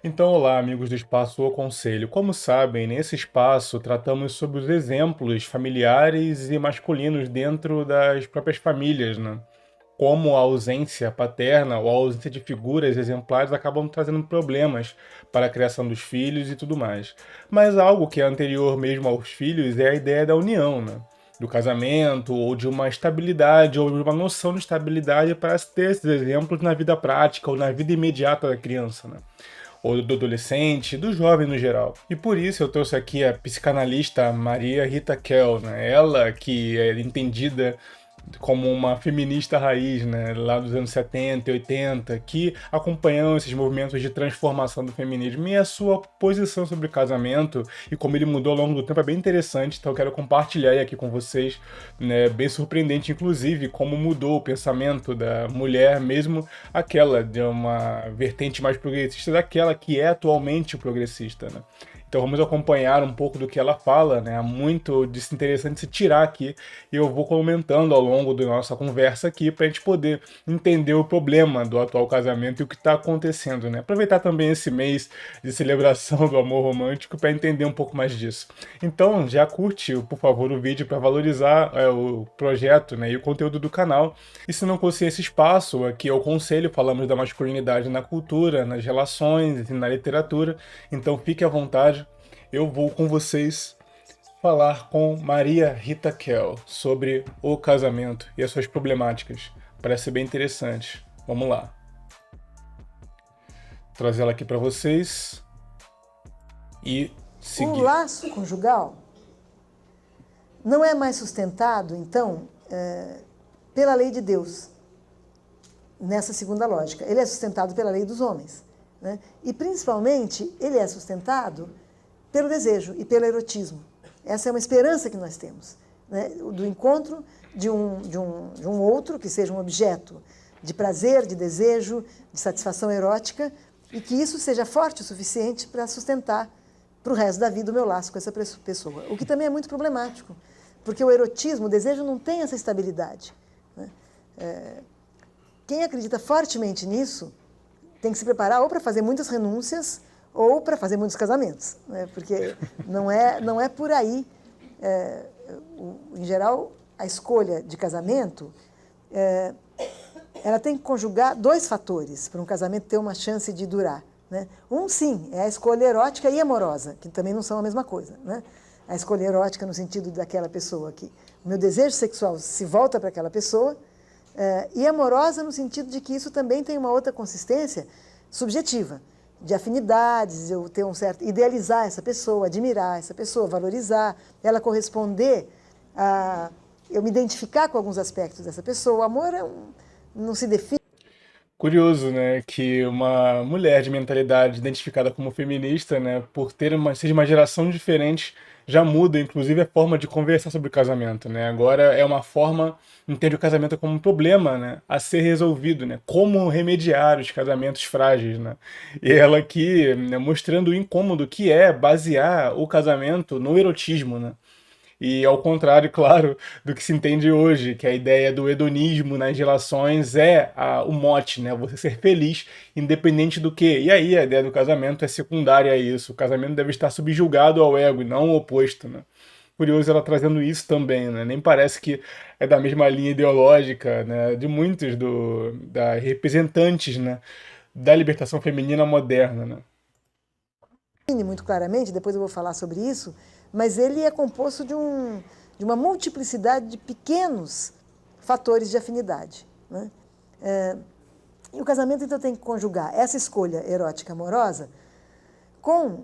Então, olá, amigos do Espaço O Conselho. Como sabem, nesse espaço tratamos sobre os exemplos familiares e masculinos dentro das próprias famílias, né? Como a ausência paterna ou a ausência de figuras exemplares acabam trazendo problemas para a criação dos filhos e tudo mais. Mas algo que é anterior mesmo aos filhos é a ideia da união, né? Do casamento, ou de uma estabilidade, ou de uma noção de estabilidade para se ter esses exemplos na vida prática ou na vida imediata da criança, né? Ou do adolescente, do jovem no geral. E por isso eu trouxe aqui a psicanalista Maria Rita Kell, né? Ela que é entendida como uma feminista raiz, né, lá dos anos 70 e 80, que acompanhou esses movimentos de transformação do feminismo, e a sua posição sobre casamento e como ele mudou ao longo do tempo é bem interessante, então eu quero compartilhar aqui com vocês, né, bem surpreendente inclusive como mudou o pensamento da mulher, mesmo aquela de uma vertente mais progressista daquela que é atualmente progressista, né? Então vamos acompanhar um pouco do que ela fala, né? Há muito disso interessante se tirar aqui e eu vou comentando ao longo da nossa conversa aqui para a gente poder entender o problema do atual casamento e o que está acontecendo, né? Aproveitar também esse mês de celebração do amor romântico para entender um pouco mais disso. Então já curte, por favor, o vídeo para valorizar o projeto, né, e o conteúdo do canal. E se não fosse esse espaço, aqui é o conselho, falamos da masculinidade na cultura, nas relações e na literatura, então fique à vontade. Eu vou com vocês falar com Maria Rita Kell sobre o casamento e as suas problemáticas. Parece bem interessante. Vamos lá. Trazer ela aqui para vocês e O seguir. laço conjugal não é mais sustentado, então, pela lei de Deus, nessa segunda lógica. Ele é sustentado pela lei dos homens, né? E, principalmente, ele é sustentado pelo desejo e pelo erotismo. Essa é uma esperança que nós temos, né? Do encontro de um outro que seja um objeto de prazer, de desejo, de satisfação erótica, e que isso seja forte o suficiente para sustentar para o resto da vida o meu laço com essa pessoa. O que também é muito problemático, porque o erotismo, o desejo não tem essa estabilidade, né? Quem acredita fortemente nisso tem que se preparar ou para fazer muitas renúncias ou para fazer muitos casamentos, né? Porque não é por aí. Em geral, a escolha de casamento, ela tem que conjugar dois fatores para um casamento ter uma chance de durar, né? Um, sim, é a escolha erótica e amorosa, que também não são a mesma coisa, né? A escolha erótica no sentido daquela pessoa que o meu desejo sexual se volta para aquela pessoa, e amorosa no sentido de que isso também tem uma outra consistência subjetiva, de afinidades, eu ter um certo... idealizar essa pessoa, admirar essa pessoa, valorizar, ela corresponder a... eu me identificar com alguns aspectos dessa pessoa. O amor não se define. Curioso, né, que uma mulher de mentalidade identificada como feminista, né, por ter ser de uma geração diferente, já muda, inclusive, a forma de conversar sobre o casamento, né? Agora é uma forma, entende o casamento como um problema, né, a ser resolvido, né? Como remediar os casamentos frágeis, né? E ela aqui, né, mostrando o incômodo que é basear o casamento no erotismo, né? E ao contrário, claro, do que se entende hoje, que a ideia do hedonismo nas relações é o mote, né? Você ser feliz, independente do que. E aí a ideia do casamento é secundária a isso. O casamento deve estar subjugado ao ego e não o oposto, né? Curioso ela trazendo isso também, né? Nem parece que é da mesma linha ideológica, né? De muitos da representantes, né? Da libertação feminina moderna, né? Muito claramente, depois eu vou falar sobre isso, mas ele é composto de uma multiplicidade de pequenos fatores de afinidade, né? E o casamento, então, tem que conjugar essa escolha erótica amorosa com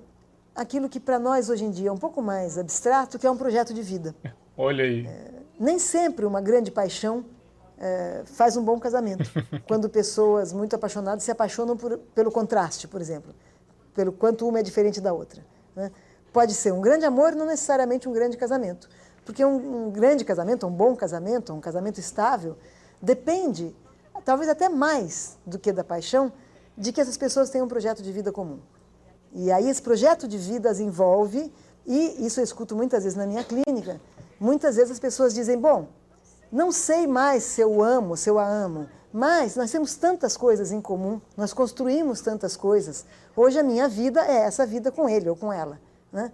aquilo que para nós hoje em dia é um pouco mais abstrato, que é um projeto de vida. Olha aí. Nem sempre uma grande paixão faz um bom casamento. Quando pessoas muito apaixonadas se apaixonam pelo contraste, por exemplo, pelo quanto uma é diferente da outra, né? Pode ser um grande amor, não necessariamente um grande casamento. Porque um grande casamento, um bom casamento, um casamento estável, depende, talvez até mais do que da paixão, de que essas pessoas tenham um projeto de vida comum. E aí esse projeto de vida as envolve, e isso eu escuto muitas vezes na minha clínica, muitas vezes as pessoas dizem, bom, não sei mais se eu amo, se eu a amo, Mas nós temos tantas coisas em comum, nós construímos tantas coisas. Hoje a minha vida é essa vida com ele ou com ela, né?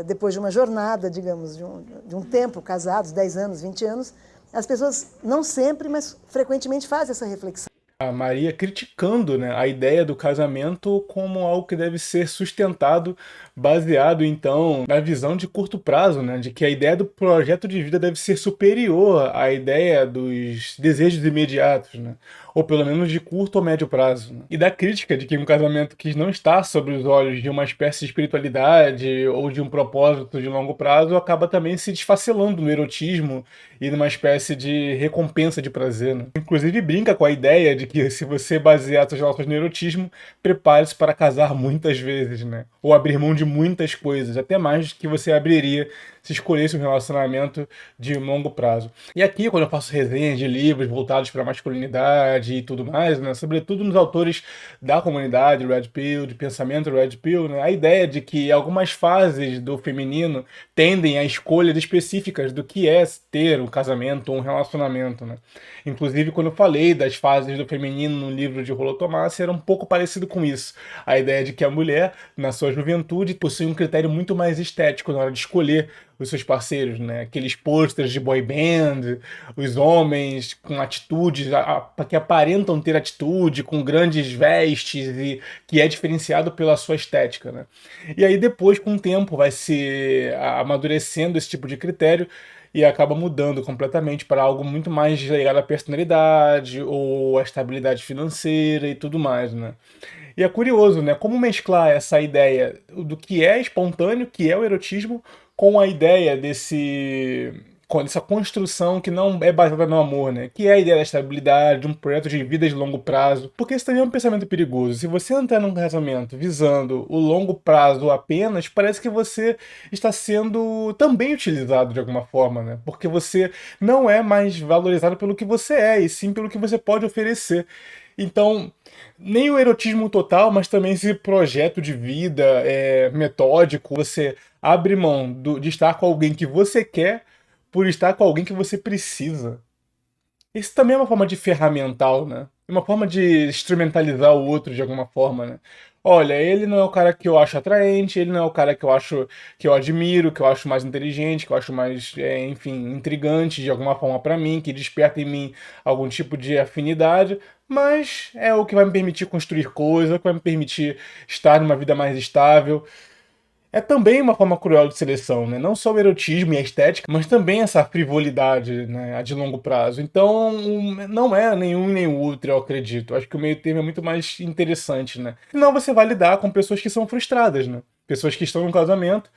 Depois de uma jornada, digamos, de um tempo, casados, 10 anos, 20 anos, as pessoas não sempre, mas frequentemente fazem essa reflexão. A Maria criticando, né, a ideia do casamento como algo que deve ser sustentado, baseado então na visão de curto prazo, né, de que a ideia do projeto de vida deve ser superior à ideia dos desejos imediatos, né, ou pelo menos de curto ou médio prazo, né. E da crítica de que um casamento que não está sobre os olhos de uma espécie de espiritualidade ou de um propósito de longo prazo acaba também se desfacelando no erotismo e numa espécie de recompensa de prazer, né. Inclusive brinca com a ideia de que se você basear suas relações no erotismo, prepare-se para casar muitas vezes, né? Ou abrir mão de muitas coisas, até mais do que você abriria se escolhesse um relacionamento de longo prazo. E aqui, quando eu faço resenhas de livros voltados para a masculinidade e tudo mais, né? Sobretudo nos autores da comunidade Red Pill, de pensamento Red Pill, né? A ideia de que algumas fases do feminino tendem a escolhas específicas do que é ter um casamento ou um relacionamento, né? Inclusive, quando eu falei das fases do feminino no livro de Rollo Tomassi, era um pouco parecido com isso. A ideia de que a mulher, na sua juventude, possui um critério muito mais estético na hora de escolher os seus parceiros, né? Aqueles posters de boy band, os homens com atitudes que aparentam ter atitude, com grandes vestes e que é diferenciado pela sua estética, né? E aí depois, com o tempo, vai se amadurecendo esse tipo de critério e acaba mudando completamente para algo muito mais ligado à personalidade ou à estabilidade financeira e tudo mais, né? E é curioso, né? Como mesclar essa ideia do que é espontâneo, que é o erotismo, com a ideia com essa construção que não é baseada no amor, né? Que é a ideia da estabilidade, de um projeto de vida de longo prazo. Porque isso também é um pensamento perigoso. Se você entrar num casamento visando o longo prazo apenas, parece que você está sendo também utilizado de alguma forma, né? Porque você não é mais valorizado pelo que você é, e sim pelo que você pode oferecer. Então, nem o erotismo total, mas também esse projeto de vida metódico, você abre mão de estar com alguém que você quer por estar com alguém que você precisa. Isso também é uma forma de ferramental, né? É uma forma de instrumentalizar o outro de alguma forma, né? Olha, ele não é o cara que eu acho atraente, ele não é o cara que eu acho que eu admiro, que eu acho mais inteligente, que eu acho mais, enfim, intrigante de alguma forma pra mim, que desperta em mim algum tipo de afinidade, mas é o que vai me permitir construir coisas, é o que vai me permitir estar numa vida mais estável. É também uma forma cruel de seleção, né? Não só o erotismo e a estética, mas também essa frivolidade, né, a de longo prazo. Então, não é nenhum nem o outro, eu acredito. Acho que o meio termo é muito mais interessante, né? Senão você vai lidar com pessoas que são frustradas, né? Pessoas que estão num casamento,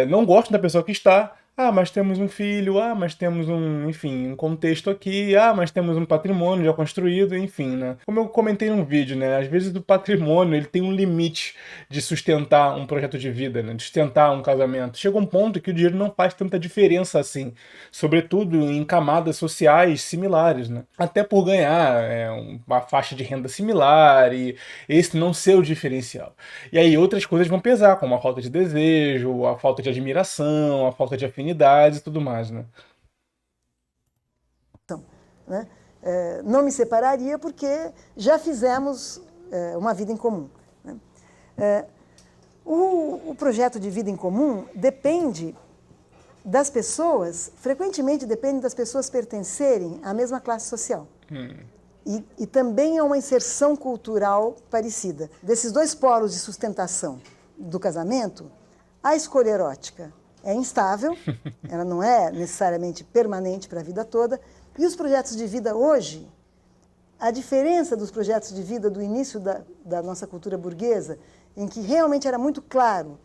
não gostam da pessoa que está. Ah, mas temos um filho, ah, mas temos enfim, um contexto aqui, ah, mas temos um patrimônio já construído, enfim, né? Como eu comentei num vídeo, né? Às vezes o patrimônio, ele tem um limite de sustentar um projeto de vida, né? De sustentar um casamento. Chega um ponto que o dinheiro não faz tanta diferença assim, sobretudo em camadas sociais similares, né? Até por ganhar uma faixa de renda similar e esse não ser o diferencial. E aí outras coisas vão pesar, como a falta de desejo, a falta de admiração, a falta de afinidade e tudo mais, né? Né? Não me separaria porque já fizemos uma vida em comum. Né? O projeto de vida em comum depende das pessoas, frequentemente depende das pessoas pertencerem à mesma classe social. E também a uma inserção cultural parecida. Desses dois polos de sustentação do casamento, a escolha erótica é instável, ela não é necessariamente permanente para a vida toda, e os projetos de vida hoje, a diferença dos projetos de vida do início da nossa cultura burguesa, em que realmente era muito claro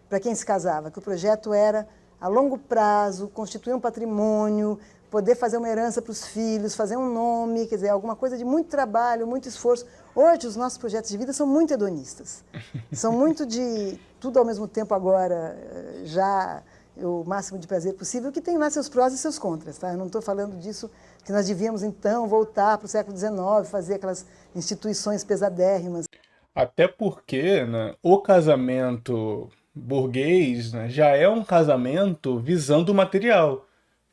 para quem se casava, que o projeto era a longo prazo, constituir um patrimônio, poder fazer uma herança para os filhos, fazer um nome, quer dizer, alguma coisa de muito trabalho, muito esforço. Hoje, os nossos projetos de vida são muito hedonistas. São muito de tudo ao mesmo tempo agora, já o máximo de prazer possível, que tem lá seus prós e seus contras. Tá? Eu não estou falando disso, que nós devíamos, então, voltar para o século XIX, fazer aquelas instituições pesadérrimas. Até porque, né, o casamento burguês, né, já é um casamento visando o material.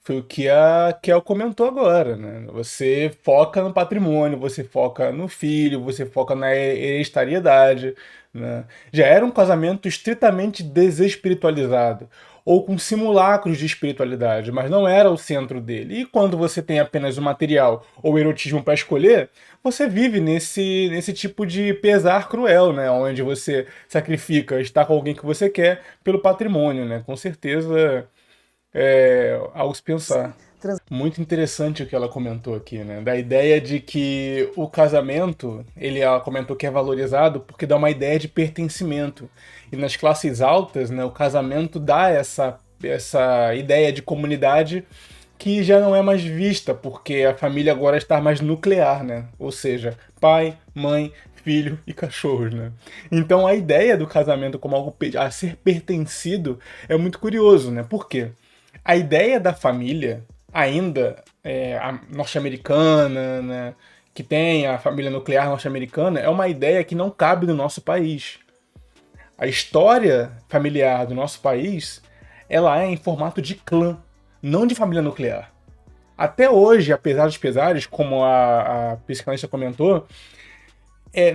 foi o que a Kel comentou agora, né? Você foca no patrimônio, você foca no filho, você foca na hereditariedade, né? Já era um casamento estritamente desespiritualizado, ou com simulacros de espiritualidade, mas não era o centro dele. E quando você tem apenas o material ou o erotismo para escolher, você vive nesse tipo de pesar cruel, né? Onde você sacrifica estar com alguém que você quer pelo patrimônio, né? Com certeza algo se pensar. Muito interessante o que ela comentou aqui, né? Da ideia de que o casamento, ela comentou que é valorizado porque dá uma ideia de pertencimento. E nas classes altas, né, o casamento dá essa ideia de comunidade que já não é mais vista, porque a família agora está mais nuclear, né? Ou seja, pai, mãe, filho e cachorros, né? Então a ideia do casamento como algo a ser pertencido é muito curioso, né? Por quê? A ideia da família, ainda a norte-americana, né, que tem a família nuclear norte-americana, é uma ideia que não cabe no nosso país. A história familiar do nosso país, ela é em formato de clã, não de família nuclear. Até hoje, apesar dos pesares, como a psicanalista comentou,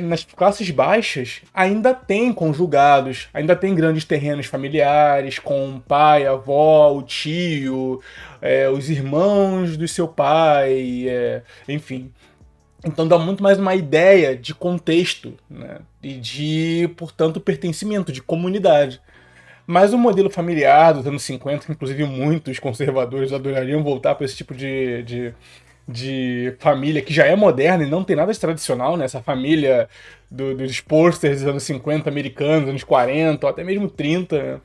nas classes baixas ainda tem conjugados, ainda tem grandes terrenos familiares com pai, avó, o tio, os irmãos do seu pai, enfim. Então dá muito mais uma ideia de contexto, né? E de, portanto, pertencimento, de comunidade. Mas o modelo familiar dos anos 50, que inclusive muitos conservadores adorariam voltar para esse tipo de família que já é moderna e não tem nada de tradicional, né? Essa família dos posters dos anos 50 americanos, anos 40, ou até mesmo 30, né?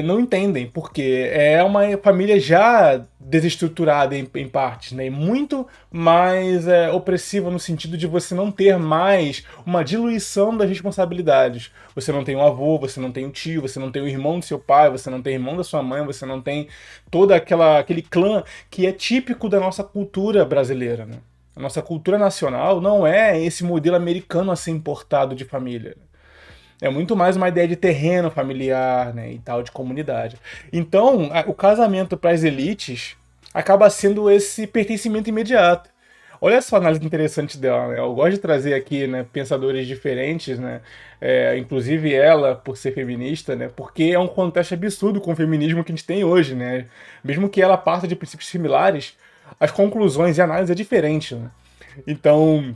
Não entendem, porque é uma família já desestruturada em partes, né? E muito mais opressiva no sentido de você não ter mais uma diluição das responsabilidades. Você não tem um avô, você não tem um tio, você não tem o irmão do seu pai, você não tem o irmão da sua mãe, você não tem todo aquele clã que é típico da nossa cultura brasileira, né? A nossa cultura nacional não é esse modelo americano a ser importado de família. É muito mais uma ideia de terreno familiar, né, e tal, de comunidade. Então, o casamento para as elites acaba sendo esse pertencimento imediato. Olha só a análise interessante dela, né? Eu gosto de trazer aqui, né, pensadores diferentes, né? Inclusive ela, por ser feminista, né? Porque é um contraste absurdo com o feminismo que a gente tem hoje, né? Mesmo que ela parta de princípios similares, as conclusões e a análise é diferente, né? Então,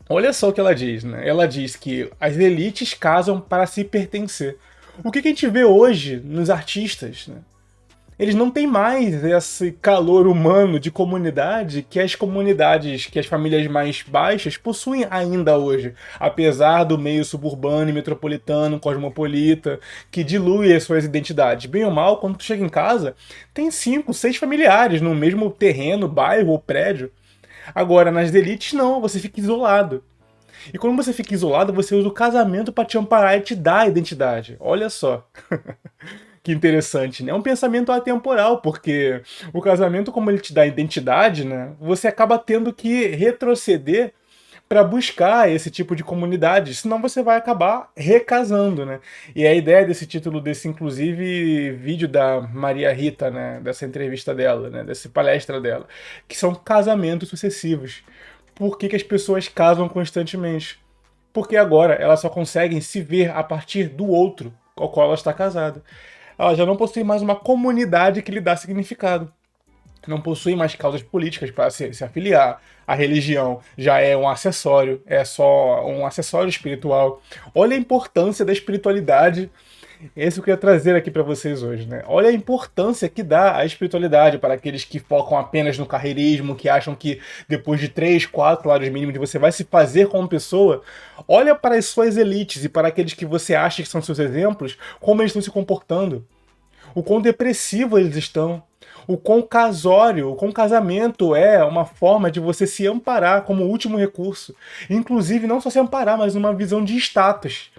olha só o que ela diz, né? Ela diz que as elites casam para se pertencer. O que a gente vê hoje nos artistas, né? Eles não têm mais esse calor humano de comunidade que as comunidades, que as famílias mais baixas possuem ainda hoje. Apesar do meio suburbano e metropolitano, cosmopolita, que dilui as suas identidades. Bem ou mal, quando tu chega em casa, tem 5, 6 familiares no mesmo terreno, bairro ou prédio. Agora, nas elites, não, você fica isolado. E quando você fica isolado, você usa o casamento para te amparar e te dar a identidade. Olha só. Que interessante, né? É um pensamento atemporal, porque o casamento, como ele te dá identidade, né? Você acaba tendo que retroceder para buscar esse tipo de comunidade, senão você vai acabar recasando, né? E a ideia desse título, desse inclusive vídeo da Maria Rita, né? Dessa entrevista dela, né? Dessa palestra dela, que são casamentos sucessivos. Por que as pessoas casam constantemente? Porque agora elas só conseguem se ver a partir do outro com o qual ela está casada. Ela já não possui mais uma comunidade que lhe dá significado. Não possui mais causas políticas para se afiliar. A religião já é um acessório, é só um acessório espiritual. Olha a importância da espiritualidade. Esse eu queria trazer aqui para vocês hoje, né? Olha a importância que dá a espiritualidade para aqueles que focam apenas no carreirismo, que acham que depois de 3, 4 salários mínimos você vai se fazer como pessoa. Olha para as suas elites e para aqueles que você acha que são seus exemplos, como eles estão se comportando. O quão depressivo eles estão. O quão casório, o quão casamento é uma forma de você se amparar como último recurso. Inclusive, não só se amparar, mas uma visão de status.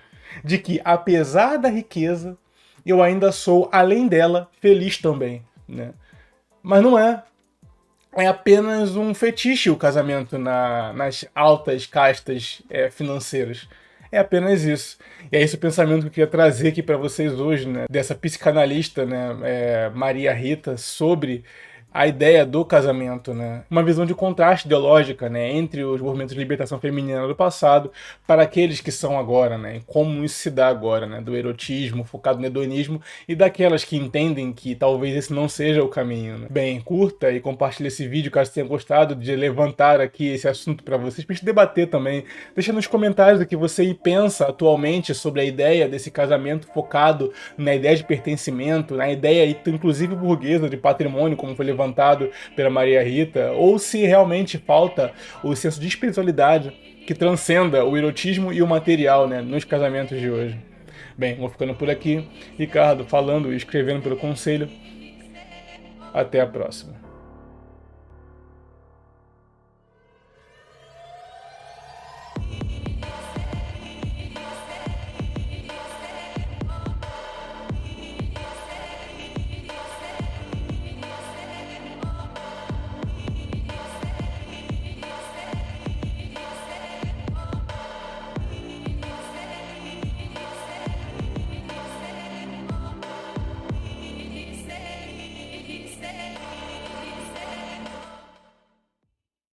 De que, apesar da riqueza, eu ainda sou, além dela, feliz também, né? Mas não é. É apenas um fetiche o casamento nas altas castas financeiras. É apenas isso. E é esse o pensamento que eu queria trazer aqui para vocês hoje, né? Dessa psicanalista, né? Maria Rita, sobre a ideia do casamento, né? Uma visão de contraste ideológica, né, entre os movimentos de libertação feminina do passado para aqueles que são agora, né? E como isso se dá agora, né? Do erotismo focado no hedonismo e daquelas que entendem que talvez esse não seja o caminho, né? Bem, curta e compartilhe esse vídeo caso tenha gostado de levantar aqui esse assunto para vocês, pra gente debater também. Deixa nos comentários o que você pensa atualmente sobre a ideia desse casamento focado na ideia de pertencimento, na ideia inclusive burguesa de patrimônio, como foi levantado pela Maria Rita, ou se realmente falta o senso de espiritualidade que transcenda o erotismo e o material, né, nos casamentos de hoje. Bem, vou ficando por aqui. Ricardo falando e escrevendo pelo Conselho. Até a próxima.